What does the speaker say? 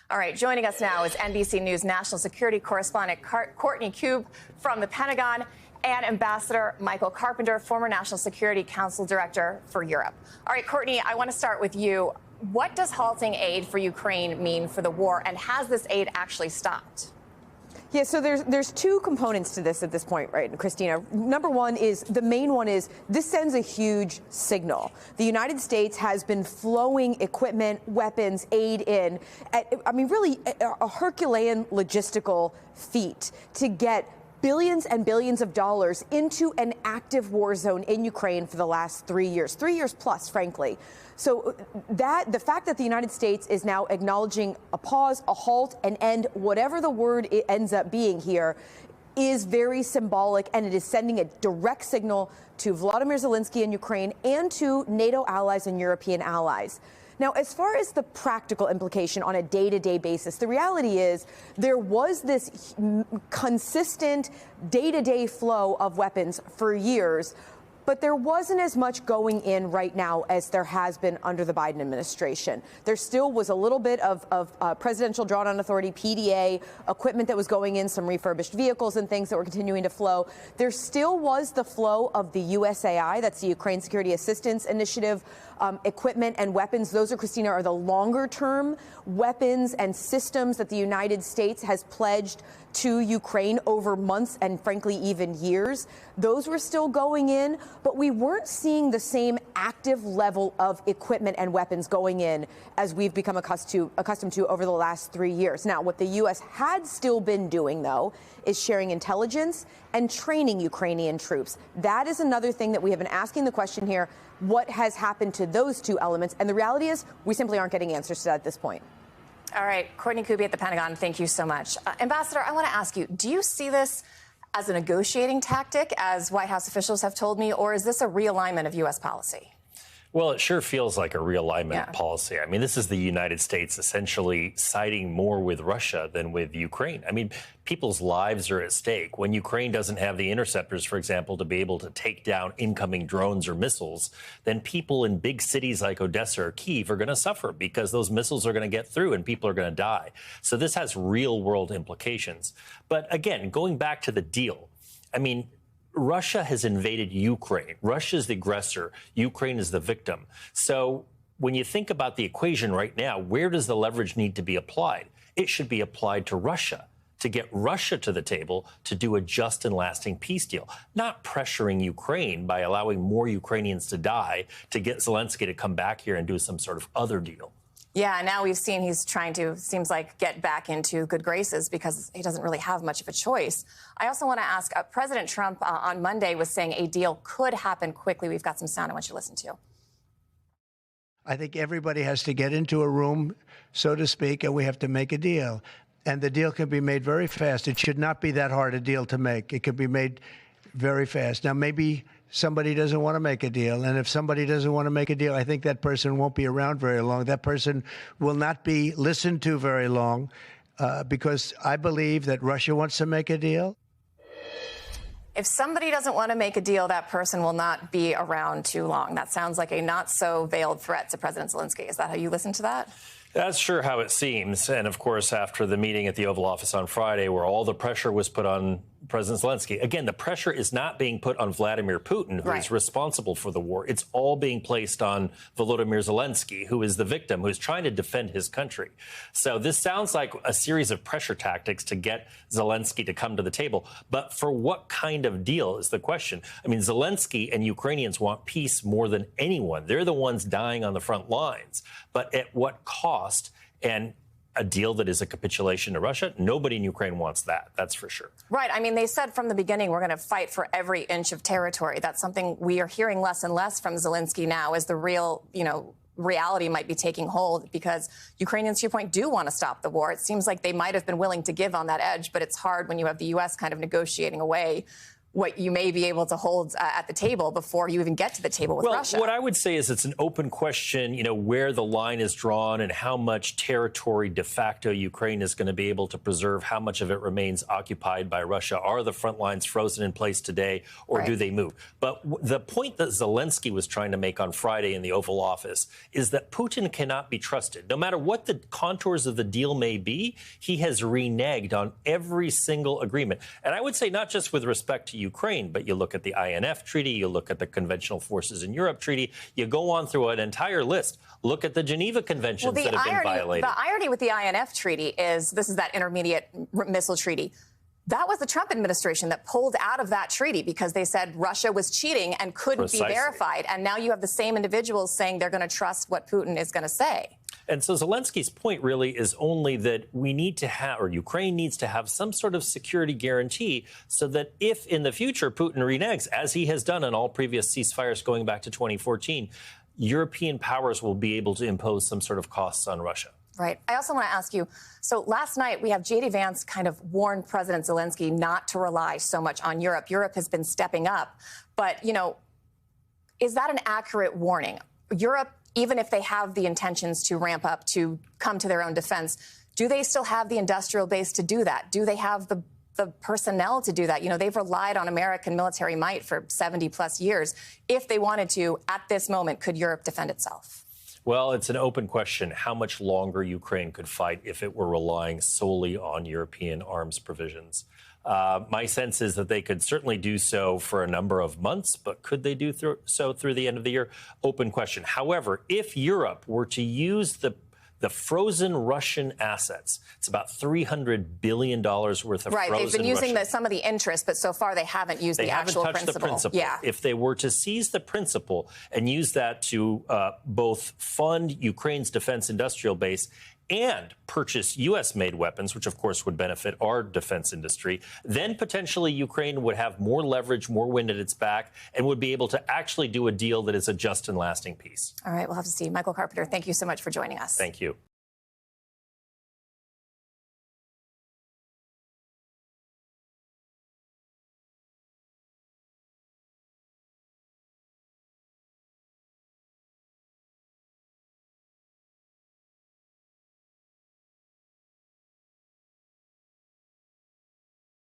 All right, joining us now is NBC News national security correspondent Courtney Kube from the Pentagon and Ambassador Michael Carpenter, former National Security Council Director for Europe. All right, Courtney, I want to start with you. What does halting aid for Ukraine mean for the war, and has this aid actually stopped? Yeah, so there's two components to this at this point, right, Christina? Number one is, the main one is, this sends a huge signal. The United States has been flowing equipment, weapons, aid in, really a Herculean logistical feat to get billions and billions of dollars into an active war zone in Ukraine for the last 3 years, 3 years plus, frankly. So the fact that the United States is now acknowledging a pause, a halt, an end, whatever the word it ends up being here, is very symbolic, and it is sending a direct signal to Volodymyr Zelensky in Ukraine and to NATO allies and European allies. Now, as far as the practical implication on a day-to-day basis, the reality is there was this consistent day-to-day flow of weapons for years, but there wasn't as much going in right now as there has been under the Biden administration. There still was a little bit of presidential drawn-on authority, PDA, equipment that was going in, some refurbished vehicles and things that were continuing to flow. There still was the flow of the USAI, that's the Ukraine Security Assistance Initiative, equipment and weapons. Those are, Christina, are the longer-term weapons and systems that the United States has pledged to Ukraine over months and, frankly, even years. Those were still going in, but we weren't seeing the same active level of equipment and weapons going in as we've become accustomed to over the last 3 years. Now, what the U.S. had still been doing, though, is sharing intelligence and training Ukrainian troops. That is another thing that we have been asking the question here: what has happened to those two elements? And the reality is, we simply aren't getting answers to that at this point. All right, Courtney Kube at the Pentagon, thank you so much. Ambassador, I want to ask you, do you see this as a negotiating tactic, as White House officials have told me, or is this a realignment of U.S. policy? Well, it sure feels like a realignment policy. I mean, this is the United States essentially siding more with Russia than with Ukraine. I mean, people's lives are at stake. When Ukraine doesn't have the interceptors, for example, to be able to take down incoming drones or missiles, then people in big cities like Odessa or Kyiv are going to suffer because those missiles are going to get through and people are going to die. So this has real world implications. But again, going back to the deal, I mean, Russia has invaded Ukraine. Russia is the aggressor. Ukraine is the victim. So when you think about the equation right now, where does the leverage need to be applied? It should be applied to Russia, to get Russia to the table to do a just and lasting peace deal, not pressuring Ukraine by allowing more Ukrainians to die to get Zelensky to come back here and do some sort of other deal. Yeah, now we've seen he's trying to, seems like, get back into good graces because he doesn't really have much of a choice. I also want to ask, President Trump on Monday was saying a deal could happen quickly. We've got some sound I want you to listen to. I think everybody has to get into a room, so to speak, and we have to make a deal. And the deal can be made very fast. It should not be that hard a deal to make. It could be made very fast. Now, maybe somebody doesn't want to make a deal. And if somebody doesn't want to make a deal, I think that person won't be around very long. That person will not be listened to very long because I believe that Russia wants to make a deal. If somebody doesn't want to make a deal, that person will not be around too long. That sounds like a not so veiled threat to President Zelensky. Is that how you listen to that? That's sure how it seems. And of course, after the meeting at the Oval Office on Friday, where all the pressure was put on President Zelensky, again, the pressure is not being put on Vladimir Putin, who is responsible for the war. It's all being placed on Volodymyr Zelensky, who is the victim, who is trying to defend his country. So this sounds like a series of pressure tactics to get Zelensky to come to the table. But for what kind of deal is the question? I mean, Zelensky and Ukrainians want peace more than anyone. They're the ones dying on the front lines. But at what cost? And a deal that is a capitulation to Russia? Nobody in Ukraine wants that. That's for sure. Right. I mean, they said from the beginning, we're going to fight for every inch of territory. That's something we are hearing less and less from Zelensky now as the real, reality might be taking hold, because Ukrainians, to your point, do want to stop the war. It seems like they might have been willing to give on that edge, but it's hard when you have the U.S. kind of negotiating away what you may be able to hold at the table before you even get to the table with Russia. What I would say is it's an open question, where the line is drawn and how much territory de facto Ukraine is going to be able to preserve, how much of it remains occupied by Russia. Are the front lines frozen in place today, or do they move? But the point that Zelensky was trying to make on Friday in the Oval Office is that Putin cannot be trusted. No matter what the contours of the deal may be, he has reneged on every single agreement. And I would say not just with respect to Ukraine, but you look at the INF Treaty, you look at the Conventional Forces in Europe Treaty, you go on through an entire list. Look at the Geneva Conventions that have been violated. The irony with the INF Treaty is this is that intermediate missile treaty. That was the Trump administration that pulled out of that treaty because they said Russia was cheating and couldn't be verified. And now you have the same individuals saying they're going to trust what Putin is going to say. And so Zelensky's point really is only that we need to have, or Ukraine needs to have some sort of security guarantee so that if in the future Putin reneges, as he has done in all previous ceasefires going back to 2014, European powers will be able to impose some sort of costs on Russia. Right. I also want to ask you, so last night we have J.D. Vance kind of warned President Zelensky not to rely so much on Europe. Europe has been stepping up. But, is that an accurate warning? Europe, even if they have the intentions to ramp up, to come to their own defense, do they still have the industrial base to do that? Do they have the personnel to do that? They've relied on American military might for 70 plus years. If they wanted to, at this moment, could Europe defend itself? Well, it's an open question how much longer Ukraine could fight if it were relying solely on European arms provisions. My sense is that they could certainly do so for a number of months, but could they do so through the end of the year? Open question. However, if Europe were to use the frozen Russian assets, it's about $300 billion worth of frozen Right, they've been using Russian. some of the interest, but so far they haven't used the actual touched principal. The principal. Yeah. If they were to seize the principal and use that to both fund Ukraine's defense industrial base and purchase U.S.-made weapons, which, of course, would benefit our defense industry, then potentially Ukraine would have more leverage, more wind at its back, and would be able to actually do a deal that is a just and lasting peace. All right, we'll have to see. Michael Carpenter, thank you so much for joining us. Thank you.